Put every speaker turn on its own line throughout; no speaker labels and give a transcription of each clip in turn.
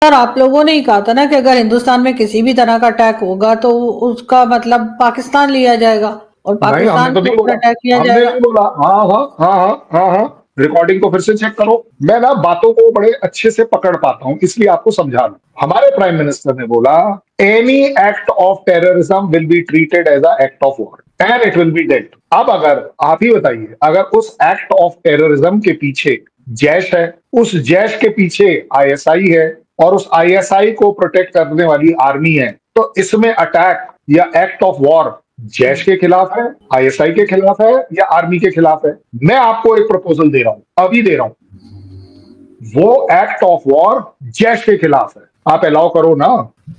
Sir आप लोगों ने ही कहा था ना कि अगर हिंदुस्तान में किसी भी तरह का अटैक होगा तो उसका मतलब पाकिस्तान लिया जाएगा और
नहीं, हमने
पाकिस्तान
तो
के
नहीं
ऊपर
बोला।
अटैक किया
हमने
जाएगा।
नहीं बोला। हाँ हाँ हाँ हाँ हाँ हाँ। रिकॉर्डिंग को फिर से चेक करो। मैं ना बातों को बड़े अच्छे से पकड़ पाता हूं, इसलिए आपको समझा रहा हूं। हमारे प्राइम मिनिस्टर ने बोला, any act of terrorism will be treated as a act of war and it will be dealt. अब अगर आप ही बताइए, अगर उस एक्ट ऑफ टेररिज्म के पीछे जैश है, उस जैश के पीछे आईएसआई है और उस आईएसआई को प्रोटेक्ट करने वाली आर्मी है, तो इसमें अटैक या एक्ट ऑफ वॉर जैश के खिलाफ है, आईएसआई के खिलाफ है या आर्मी के खिलाफ है? मैं आपको एक प्रपोजल दे रहा हूं, अभी दे रहा हूं। वो एक्ट ऑफ वॉर जैश के खिलाफ है। आप अलाउ करो ना,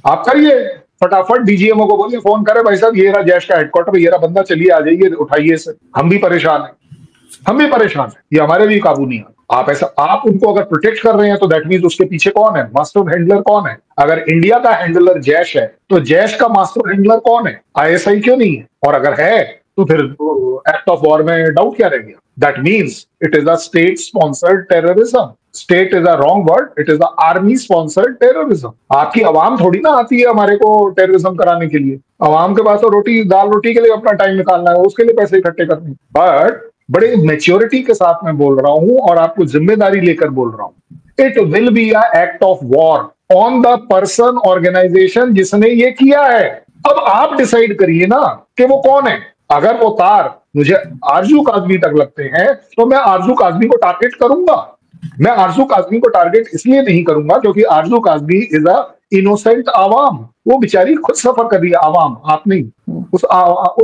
आप करिए। फटाफट डीजीएमओ को बोलिए, फोन करे, भाई साहब ये रहा जैश का हेडक्वार्टर, ये रहा बंदा, चलिए आ जाइए, उठाइए इसे। हम भी परेशान हैं, हम भी परेशान हैं, ये हमारे भी काबू नहीं है। आप ऐसा, आप उनको अगर प्रोटेक्ट कर रहे हैं तो दैट मीन उसके पीछे कौन है, मास्टर हैंडलर कौन है? अगर इंडिया का हैंडलर जैश है तो जैश का मास्टर हैंडलर कौन है? आईएसआई क्यों नहीं है? और अगर है तो फिर एक्ट ऑफ वॉर में डाउट क्या रह गया? That means it is a state sponsored terrorism. State is a wrong word, it is a army sponsored terrorism. आपकी आवाम थोड़ी ना आती है हमारे को टेररिज्म कराने के लिए। आवाम के पास तो रोटी दाल रोटी के लिए अपना टाइम निकालना है, उसके लिए पैसे इकट्ठे करने। बट बड़े मेच्योरिटी के साथ मैं बोल रहा हूं और आपको जिम्मेदारी लेकर बोल रहा हूं, it will be a act of war on the person organisation जिसने ये किया है। अब आप डिसाइड करिए ना कि वो कौन है। अगर वो तार मुझे आरजू काजमी तक लगते हैं तो मैं आरजू काजमी को टारगेट करूंगा। मैं आरजू काजमी को टारगेट इसलिए नहीं करूंगा क्योंकि आरजू काजमी इज अ इनोसेंट आवाम। वो बेचारी खुद सफर कर रही है, आवाम, आप नहीं। उस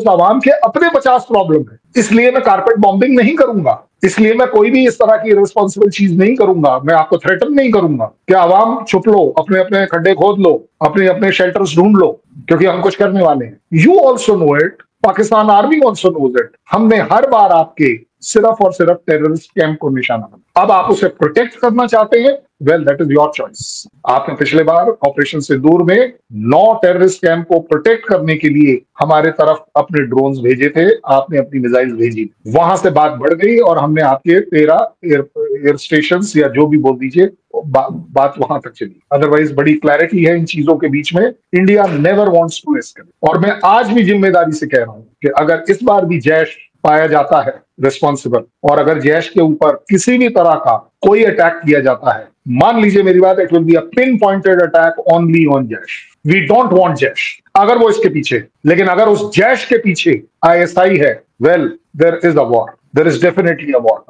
आवाम के अपने 50 प्रॉब्लम है, इसलिए मैं कारपेट बॉम्बिंग नहीं करूंगा। इसलिए मैं कोई भी इस तरह की रिस्पॉन्सिबल चीज नहीं करूंगा। मैं आपको थ्रेटन नहीं करूंगा कि आवाम छुप लो, अपने अपने खड्डे खोद लो, अपने अपने शेल्टर्स ढूंढ लो, क्योंकि हम कुछ करने वाले हैं। You also know it, Pakistan army also knows it. हमने हर बार आपके सिर्फ और सिर्फ टेररिस्ट कैंप को निशाना बना। अब आप उसे प्रोटेक्ट करना चाहते हैं, well that is your choice. आपने पिछले बार ऑपरेशन सिंदूर में 9 टेररिस्ट कैंप को प्रोटेक्ट करने के लिए हमारे तरफ अपने ड्रोन्स भेजे थे, आपने अपनी मिसाइल भेजी, वहां से बात बढ़ गई और हमने आपके 13 एयर स्टेशन या जो भी बोल दीजिए, बात वहां तक चली। अदरवाइज बड़ी क्लैरिटी है इन चीजों के बीच में। India never wants to escalate. और मैं आज भी जिम्मेदारी से कह रहा हूं कि अगर इस बार भी जैश पाया जाता है रिस्पॉन्सिबल, और अगर जैश के ऊपर किसी भी तरह का कोई अटैक किया जाता है, मान लीजिए मेरी बात, it will be a pinpointed attack only on Jaish. We don't want Jaish, अगर वो इसके पीछे। लेकिन अगर उस जैश के पीछे आईएसआई है, well there is a war, there is definitely a war.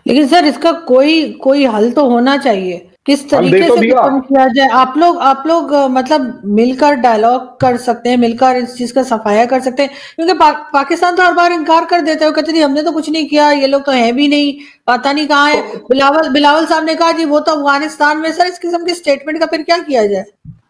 लेकिन सर इसका कोई कोई हल तो होना चाहिए, किस
हल दे
तरीके
तो
से
दिया।
खत्म किया जाए। आप लोग मतलब मिलकर डायलॉग कर सकते हैं, मिलकर इस चीज का सफाया कर सकते हैं, क्योंकि पाकिस्तान तो हर बार इनकार कर देता है, वो कहते नहीं हमने तो कुछ नहीं किया, ये लोग तो है भी नहीं, पता नहीं कहाँ है। बिलावल बिलावल साहब ने कहा जी वो तो अफगानिस्तान में। सर इस किस्म के स्टेटमेंट का फिर क्या किया जाए?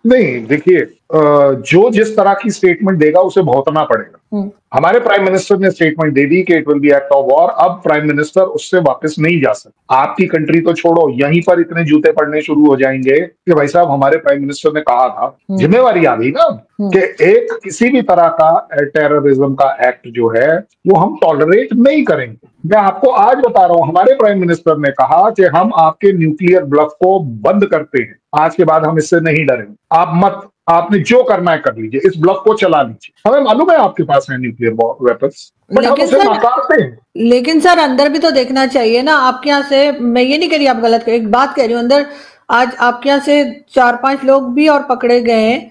नहीं देखिए, जो जिस तरह की स्टेटमेंट देगा उसे भुगतना पड़ेगा। हमारे प्राइम मिनिस्टर ने स्टेटमेंट दे दी कि it will B act of war. अब प्राइम मिनिस्टर उससे वापस नहीं जा सकता। आपकी कंट्री तो छोड़ो, यहीं पर इतने जूते पड़ने शुरू हो जाएंगे कि भाई साहब हमारे प्राइम मिनिस्टर ने कहा था, जिम्मेवारी आ गई ना, कि एक किसी भी तरह का टेररिज्म का एक्ट जो है वो हम टॉलरेट नहीं करेंगे। मैं आपको आज बता रहा हूं, हमारे प्राइम मिनिस्टर ने कहा कि हम आपके न्यूक्लियर ब्लफ को बंद करते हैं, आज के बाद हम इससे नहीं डरेंगे। आप मत, आपने जो करना है कर लीजिए, इस ब्लफ को चला लीजिए। हमें मालूम है आपके पास है न्यूक्लियर वेपन्स, बट हम उसे नकारते हैं।
लेकिन सर अंदर भी तो देखना चाहिए ना। आपके यहाँ से, मैं ये नहीं कह रही आप गलत कर, एक बात कह रही हूँ, अंदर आज आपके यहाँ से 4-5 लोग भी और पकड़े गए हैं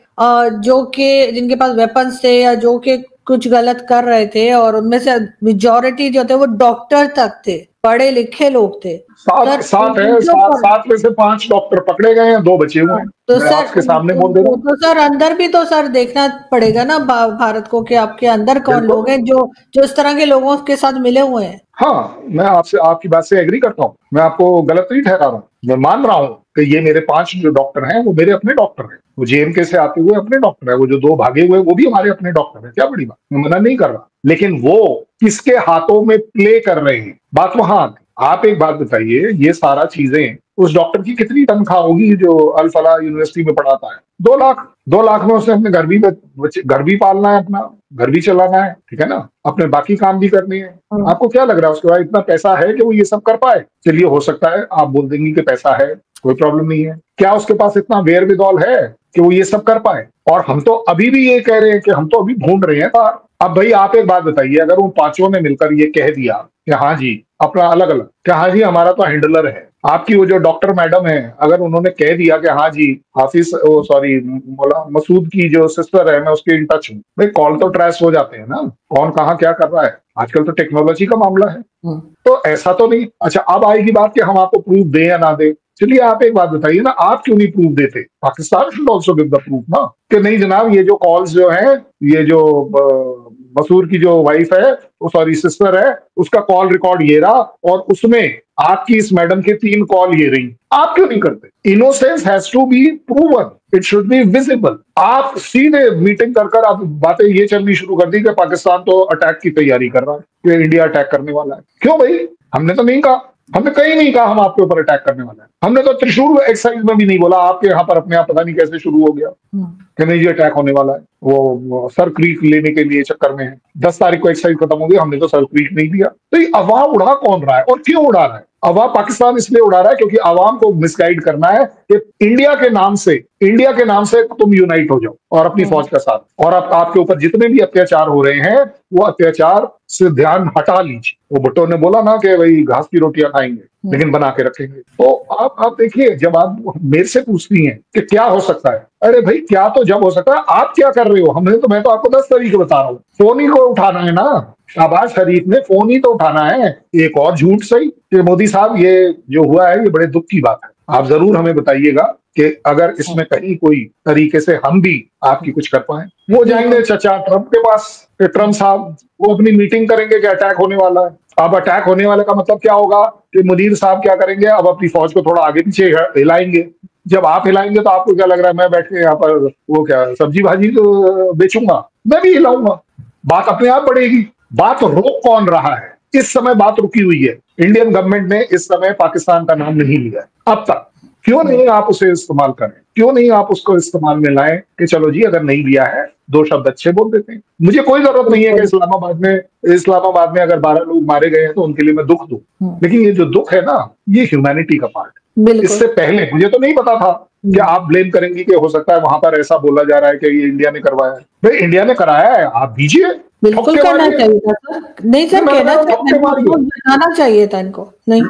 जो कि जिनके पास वेपन्स थे या जो कि कुछ गलत कर रहे थे, और उनमें से मेजॉरिटी जो थे वो डॉक्टर तक थे, पढ़े लिखे लोग थे।
सात में से 5 डॉक्टर पकड़े गए हैं, 2 बचे हुए हैं।
तो
मैं
सर
आपके सामने बोल दे रहा हूँ।
तो सर अंदर भी तो सर देखना पड़ेगा ना भारत को, कि आपके अंदर कौन लोग हैं जो जो इस तरह के लोगों के साथ मिले हुए हैं।
हाँ, मैं आपसे आपकी बात से एग्री करता हूँ, मैं आपको गलत नहीं ठहरा रहा हूँ। मैं मान रहा हूँ कि ये मेरे 5 जो डॉक्टर हैं वो मेरे अपने डॉक्टर हैं, वो जेएमके से आते हुए अपने डॉक्टर है, वो जो 2 भागे हुए वो भी हमारे अपने डॉक्टर है। क्या बड़ी बात, मैं मना नहीं कर रहा। लेकिन वो किसके हाथों में प्ले कर रहे हैं, बात वहां आती। आप एक बात बताइए, ये सारा चीजें, उस डॉक्टर की कितनी तनख्वाह होगी जो अल फलाह यूनिवर्सिटी में पढ़ाता है? 2 लाख में उसने अपने घर भी पालना है, अपना घर भी चलाना है, ठीक है ना, अपने बाकी काम भी करने हैं। आपको क्या लग रहा है उसके बाद इतना पैसा है कि वो ये सब कर पाए? चलिए, हो सकता है आप बोल देंगे कि पैसा है, कोई प्रॉब्लम नहीं है। क्या उसके पास इतना वेयर-विदॉल है कि वो ये सब कर पाए? और हम तो अभी भी ये कह रहे हैं कि हम तो अभी ढूंढ रहे हैं तार। अब भाई आप एक बात बताइए, अगर उन पांचों ने मिलकर ये कह दिया कि हाँ जी, अपना अलग अलग, कि हाँ जी हमारा तो हैंडलर है, आपकी वो जो डॉक्टर मैडम है, अगर उन्होंने कह दिया कि हाँ जी हाफिज, सॉरी, मसूद की जो सिस्टर है, मैं उसके इन टच हूँ, भाई कॉल तो ट्रेस हो जाते हैं ना, कौन कहाँ क्या कर रहा है। आजकल तो टेक्नोलॉजी का मामला है, तो ऐसा तो नहीं। अच्छा, अब आएगी बात कि हम आपको प्रूफ दें या ना दें। चलिए आप एक बात बताइए ना, आप क्यों नहीं प्रूफ देते? Pakistan should also give the proof ना, कि नहीं जनाब, ये जो कॉल्स जो हैं, ये जो मसूर की जो वाइफ है, वो सॉरी सिस्टर है, उसका कॉल रिकॉर्ड ये रहा, और उसमें आपकी इस मैडम के 3 कॉल ये रही। आप क्यों नहीं करते? Innocence has to be proven, it should be visible. आप सीधे मीटिंग कर आप बातें ये चलनी शुरू कर दी कि पाकिस्तान तो अटैक की तैयारी कर रहा है, कि इंडिया अटैक करने वाला है। क्यों भाई? हमने तो नहीं कहा, हमने कहीं नहीं कहा हम आपके ऊपर अटैक करने वाला है। हमने तो त्रिशूल एक्सरसाइज में भी नहीं बोला, आपके यहाँ पर अपने आप पता नहीं कैसे शुरू हो गया कि नहीं जी अटैक होने वाला है। वो सर क्रीक लेने के लिए चक्कर में है, 10 तारीख को एक्सरसाइज खत्म हो गई, हमने तो सर क्रीक नहीं दिया। तो ये अफवाह उड़ा कौन रहा है और क्यों उड़ा रहा है? अफवाह पाकिस्तान इसलिए उड़ा रहा है क्योंकि आवाम को मिसगाइड करना है कि इंडिया के नाम से तुम यूनाइट हो जाओ और अपनी फौज का साथ, और आपके ऊपर जितने भी अत्याचार हो रहे हैं वो अत्याचार से ध्यान हटा लीजिए। वो भुट्टो ने बोला ना कि भाई घास की रोटियां खाएंगे लेकिन बना के रखेंगे। तो आप देखिए, जब आप मेरे से पूछती हैं कि क्या हो सकता है, अरे भाई क्या तो जब हो सकता है, आप क्या कर रहे हो? मैं तो आपको 10 तरीके बता रहा हूँ। फोन ही को उठाना है ना, शहबाज शरीफ ने फोन ही तो उठाना है। एक और झूठ सही कि मोदी साहब ये जो हुआ है ये बड़े दुख की बात है, आप जरूर हमें बताइएगा कि अगर इसमें कहीं कोई तरीके से हम भी आपकी कुछ कर पाए। वो जाएंगे चचा ट्रंप के पास, ट्रंप साहब वो अपनी मीटिंग करेंगे कि अटैक होने वाला है। अब अटैक होने वाले का मतलब क्या होगा कि मुनीर साहब क्या करेंगे, अब अपनी फौज को थोड़ा आगे पीछे हिलाएंगे। जब आप हिलाएंगे तो आपको क्या लग रहा है, मैं बैठ के यहाँ पर वो क्या सब्जी भाजी तो बेचूंगा, मैं भी हिलाऊंगा, बात अपने आप बढ़ेगी। बात रोक कौन रहा है? इस समय बात रुकी हुई है। इंडियन गवर्नमेंट ने इस समय पाकिस्तान का नाम नहीं लिया है अब तक। क्यों नहीं आप उसे इस्तेमाल करें? क्यों नहीं आप उसको इस्तेमाल में लाएं कि चलो जी अगर नहीं लिया है 2 शब्द अच्छे बोल देते हैं। मुझे कोई जरूरत नहीं है कि इस्लामाबाद में अगर 12 लोग मारे गए हैं तो उनके लिए मैं दुख दूं, लेकिन ये जो दुख है ना, ये ह्यूमैनिटी का पार्ट है। इससे पहले मुझे तो नहीं पता था कि आप ब्लेम करेंगे कि हो सकता है वहां पर ऐसा बोला जा रहा है कि ये इंडिया ने करवाया है। भाई इंडिया ने कराया है, आप दीजिए,
बिल्कुल करना चाहिए था सर। नहीं सर, कहना चाहिए था इनको। नहीं,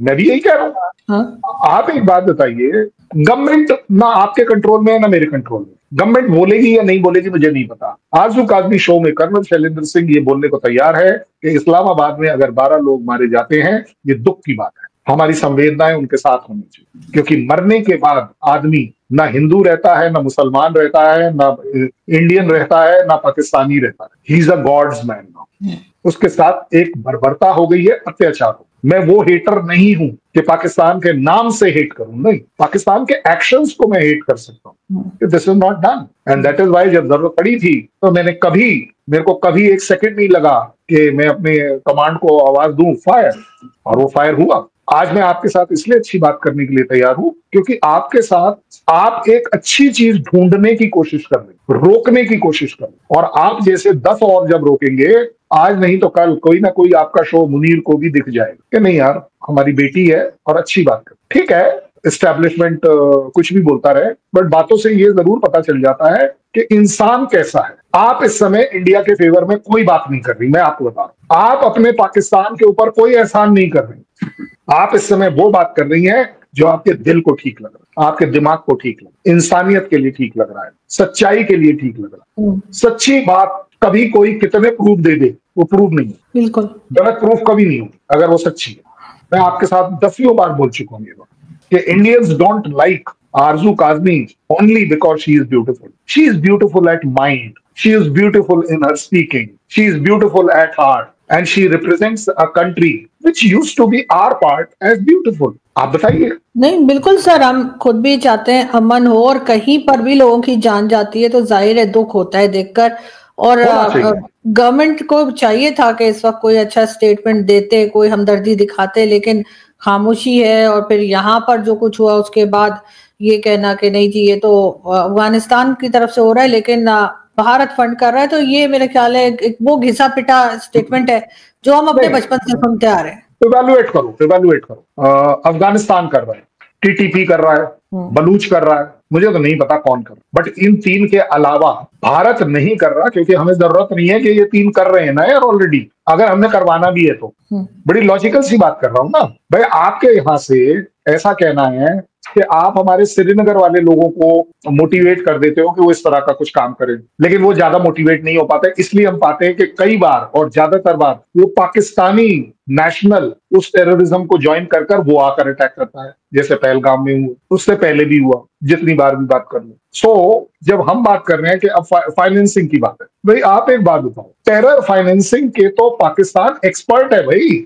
मैं भी यही कह रहा हूँ।
हाँ?
आप एक बात बताइए, गवर्नमेंट ना आपके कंट्रोल में है ना मेरे कंट्रोल में, गवर्नमेंट बोलेगी या नहीं बोलेगी मुझे नहीं पता। आरजू काज़मी शो में कर्नल शैलेंद्र सिंह ये बोलने को तैयार है कि इस्लामाबाद में अगर 12 लोग मारे जाते हैं ये दुख की बात है, हमारी संवेदनाएं उनके साथ होनी चाहिए, क्योंकि मरने के बाद आदमी ना हिंदू रहता है, ना मुसलमान रहता है, ना इंडियन रहता है, ना पाकिस्तानी रहता है। He is a god's man now. उसके साथ एक बर्बरता हो गई है, अत्याचार हो। मैं वो हेटर नहीं हूं कि पाकिस्तान के नाम से हेट करूं, नहीं, पाकिस्तान के एक्शंस को मैं हेट कर सकता हूं। This is not done and that is why जब जरूरत पड़ी थी तो मेरे को कभी एक सेकंड नहीं लगा कि मैं अपने कमांड को आवाज दूं फायर, और वो फायर हुआ। आज मैं आपके साथ इसलिए अच्छी बात करने के लिए तैयार हूं क्योंकि आपके साथ आप एक अच्छी चीज ढूंढने की कोशिश कर रहे, रोकने की कोशिश कर रहे, और आप जैसे 10 और जब रोकेंगे, आज नहीं तो कल कोई ना कोई आपका शो मुनीर को भी दिख जाएगा कि नहीं यार हमारी बेटी है और अच्छी बात कर। ठीक है, एस्टैब्लिशमेंट कुछ भी बोलता रहे, बट बातों से ये जरूर पता चल जाता है कि इंसान कैसा है। आप इस समय इंडिया के फेवर में कोई बात नहीं कर रही, मैं आपको बता रहा हूं। आप अपने पाकिस्तान के ऊपर कोई एहसान नहीं कर रही। आप इस समय वो बात कर रही हैं जो आपके दिल को ठीक लग रहा है, आपके दिमाग को ठीक लग रहा है, इंसानियत के लिए ठीक लग रहा है, सच्चाई के लिए ठीक लग रहा है। सच्ची बात कभी कोई कितने प्रूफ दे दे, वो प्रूफ नहीं है, बिल्कुल गलत प्रूफ कभी नहीं हो अगर वो सच्ची है। मैं आपके साथ 10वीं बार बोल चुका हूं ये बात कि Indians don't like Aarzoo Kazmi only because she is beautiful. She is beautiful at mind. She is beautiful in her speaking. She is beautiful at heart. And she represents a country which used to be our part as beautiful. आप बताइए।
नहीं बिल्कुल sir, हम खुद भी चाहते हैं अमन हो, और कहीं पर भी लोगों की जान जाती है तो जाहिर है दुख होता है देखकर। और गवर्नमेंट को चाहिए था कि इस वक्त कोई अच्छा स्टेटमेंट देते, कोई हमदर्दी दिखाते, लेकिन खामोशी है। और फिर यहाँ पर जो कुछ हुआ उसके बाद ये कहना कि नहीं जी ये तो अफगानिस्तान की तरफ से हो रहा है लेकिन भारत फंड कर रहा है, तो ये मेरे ख्याल है एक वो घिसा पिटा स्टेटमेंट है जो हम अपने बचपन से सुनते आ रहे हैं।
इवैल्यूएट करो। अफगानिस्तान कर रहा है, टीटीपी कर रहा है, बलूच कर रहा है, मुझे तो नहीं पता कौन कर रहा है, बट इन तीन के अलावा भारत नहीं कर रहा, क्योंकि हमें जरूरत नहीं है कि ये तीन कर रहे हैं ना यार ऑलरेडी। अगर हमने करवाना भी है तो बड़ी लॉजिकल सी बात कर रहा हूं ना भाई। आपके यहां से ऐसा कहना है कि आप हमारे श्रीनगर वाले लोगों को मोटिवेट कर देते हो कि वो इस तरह का कुछ काम करें, लेकिन वो ज्यादा मोटिवेट नहीं हो पाते। इसलिए हम पाते हैं कि कई बार और ज्यादातर बार वो पाकिस्तानी नेशनल उस टेररिज्म को ज्वाइन कर कर वो आकर अटैक करता है, जैसे पहलगाम में हुआ, उससे पहले भी हुआ, जितनी बार भी बात कर लो। सो जब हम बात कर रहे हैं कि अब फाइनेंसिंग की बात है, भाई आप एक बात बताओ, टेरर फाइनेंसिंग के तो पाकिस्तान एक्सपर्ट है भाई।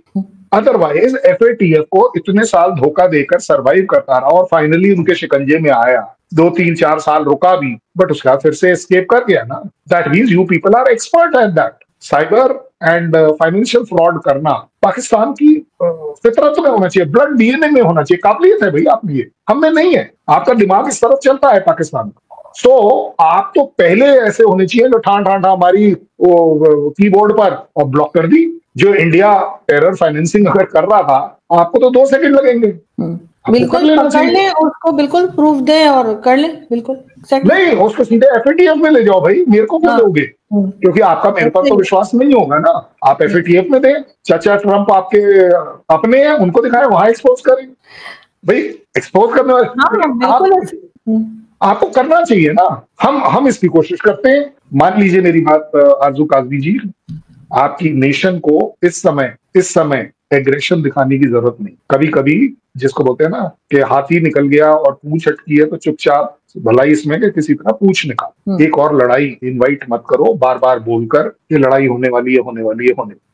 अदरवाइज FATF को इतने साल धोखा देकर सरवाइव करता रहा और फाइनली उनके शिकंजे में आया, 2-3-4 साल रुका भी, बट उसका फिर से एस्केप कर गया ना। That means you people are expert at that. Cyber and financial fraud करना पाकिस्तान की फितरत में होना चाहिए, ब्लड DNA में होना चाहिए, काबिलियत है भाई आप में, हमें नहीं है। आपका दिमाग इस तरफ चलता है पाकिस्तान का। सो आप तो पहले ऐसे होने चाहिए जो ठान हमारी कीबोर्ड पर और ब्लॉक कर दी। जो इंडिया टेरर फाइनेंसिंग अगर कर रहा था, आपको तो 2 सेकंड लगेंगे।
बिल्कुल पकड़ ले उसको, बिल्कुल प्रूफ दे और कर ले, बिल्कुल
नहीं उसको सीधे FATF में ले जाओ भाई, मेरे को क्यों दोगे? क्योंकि आपका मेरे पर तो विश्वास नहीं होगा ना। आप FATF में दें, चाचा ट्रंप आपके अपने हैं, उनको दिखाएं, वहां एक्सपोज करें भाई। एक्सपोज करने वाले आपको करना चाहिए ना। हम इसकी कोशिश करते हैं। मान लीजिए मेरी बात आरजू काजमी जी, आपकी नेशन को इस समय एग्रेशन दिखाने की जरूरत नहीं। कभी कभी जिसको बोलते हैं ना कि हाथी निकल गया और पूंछ अटकी है, तो चुपचाप भलाई इसमें कि किसी तरह पूंछ निकाल। एक और लड़ाई इनवाइट मत करो बार बार बोलकर कि लड़ाई होने वाली है,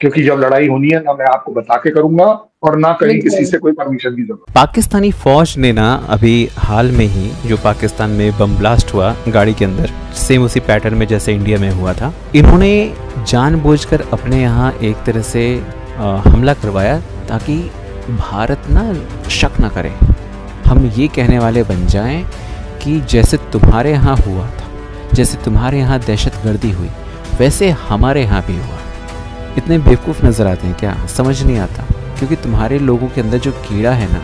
क्योंकि जब लड़ाई होनी है ना मैं आपको बता के करूंगा और ना कहीं किसी से कोई परमिशन की जरूरत।
पाकिस्तानी फौज ने ना अभी हाल में ही जो पाकिस्तान में बम ब्लास्ट हुआ गाड़ी के अंदर, सेम उसी पैटर्न में जैसे इंडिया में हुआ था, इन्होंने जानबूझकर अपने यहाँ एक तरह से हमला करवाया ताकि भारत ना शक ना करे। हम ये कहने वाले बन जाएं कि जैसे तुम्हारे यहाँ हुआ था, जैसे तुम्हारे यहाँ दहशतगर्दी हुई, वैसे हमारे यहाँ भी हुआ। इतने बेवकूफ़ नज़र आते हैं क्या? समझ नहीं आता, क्योंकि तुम्हारे लोगों के अंदर जो कीड़ा है ना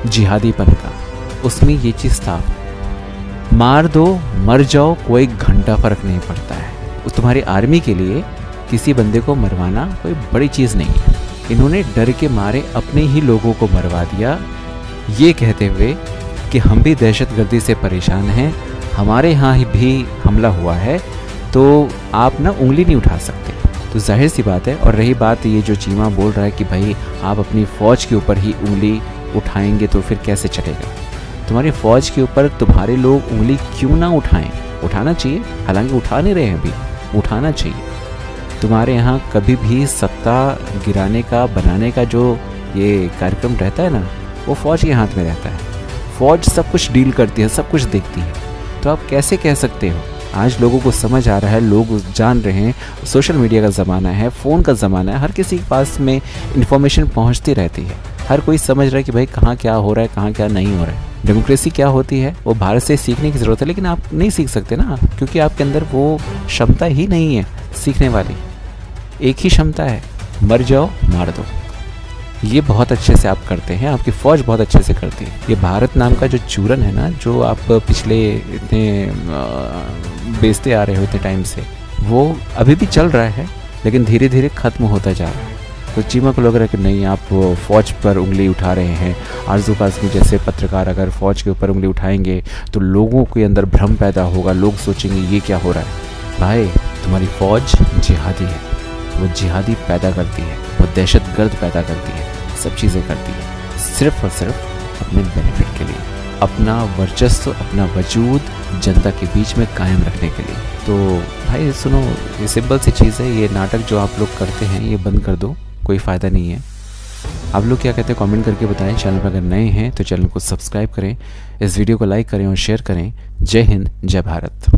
जिहादीपन का, उसमें ये चीज़ था। मार दो मर जाओ, कोई घंटा फ़र्क नहीं पड़ता है। तुम्हारी आर्मी के लिए किसी बंदे को मरवाना कोई बड़ी चीज़ नहीं है। इन्होंने डर के मारे अपने ही लोगों को मरवा दिया, ये कहते हुए कि हम भी दहशतगर्दी से परेशान हैं, हमारे यहाँ ही भी हमला हुआ है, तो आप ना उंगली नहीं उठा सकते। तो जाहिर सी बात है। और रही बात ये जो चीमा बोल रहा है कि भाई आप अपनी फ़ौज के ऊपर ही उंगली उठाएंगे तो फिर कैसे चलेगा? तुम्हारी फ़ौज के ऊपर तुम्हारे लोग उंगली क्यों ना उठाएं? उठाना चाहिए, हालांकि उठा नहीं रहे हैं अभी, उठाना चाहिए। तुम्हारे यहाँ कभी भी सत्ता गिराने का बनाने का जो ये कार्यक्रम रहता है ना, वो फ़ौज के हाथ में रहता है। फ़ौज सब कुछ डील करती है, सब कुछ देखती है। तो आप कैसे कह सकते हो? आज लोगों को समझ आ रहा है, लोग जान रहे हैं, सोशल मीडिया का ज़माना है, फ़ोन का ज़माना है, हर किसी के पास में इन्फॉर्मेशन पहुंचती रहती है। हर कोई समझ रहा है कि भाई कहाँ क्या हो रहा है, कहाँ क्या नहीं हो रहा है। डेमोक्रेसी क्या होती है वो भारत से सीखने की ज़रूरत है, लेकिन आप नहीं सीख सकते ना, क्योंकि आपके अंदर वो क्षमता ही नहीं है सीखने वाली। एक ही क्षमता है, मर जाओ मार दो। ये बहुत अच्छे से आप करते हैं, आपकी फ़ौज बहुत अच्छे से करती है। ये भारत नाम का जो चूरन है ना, जो आप पिछले इतने बेचते आ रहे हो इतने टाइम से, वो अभी भी चल रहा है, लेकिन धीरे धीरे ख़त्म होता जा रहा है। तो चीमा को लग रहा है कि नहीं, आप फ़ौज पर उंगली उठा रहे हैं। आरजू काज़मी जैसे पत्रकार अगर फ़ौज के ऊपर उंगली उठाएंगे तो लोगों के अंदर भ्रम पैदा होगा, लोग सोचेंगे ये क्या हो रहा है। भाई तुम्हारी फ़ौज जिहादी है, वो जिहादी पैदा करती है, वो दहशतगर्द पैदा करती है, सब चीज़ें करती है सिर्फ और सिर्फ अपने बेनिफिट के लिए, अपना वर्चस्व, अपना वजूद जनता के बीच में कायम रखने के लिए। तो भाई सुनो, ये सिंपल सी चीज़ है, ये नाटक जो आप लोग करते हैं ये बंद कर दो, कोई फ़ायदा नहीं है। आप लोग क्या कहते हैं कमेंट करके बताएं। चैनल पर अगर नए हैं तो चैनल को सब्सक्राइब करें, इस वीडियो को लाइक करें और शेयर करें। जय हिंद, जय भारत।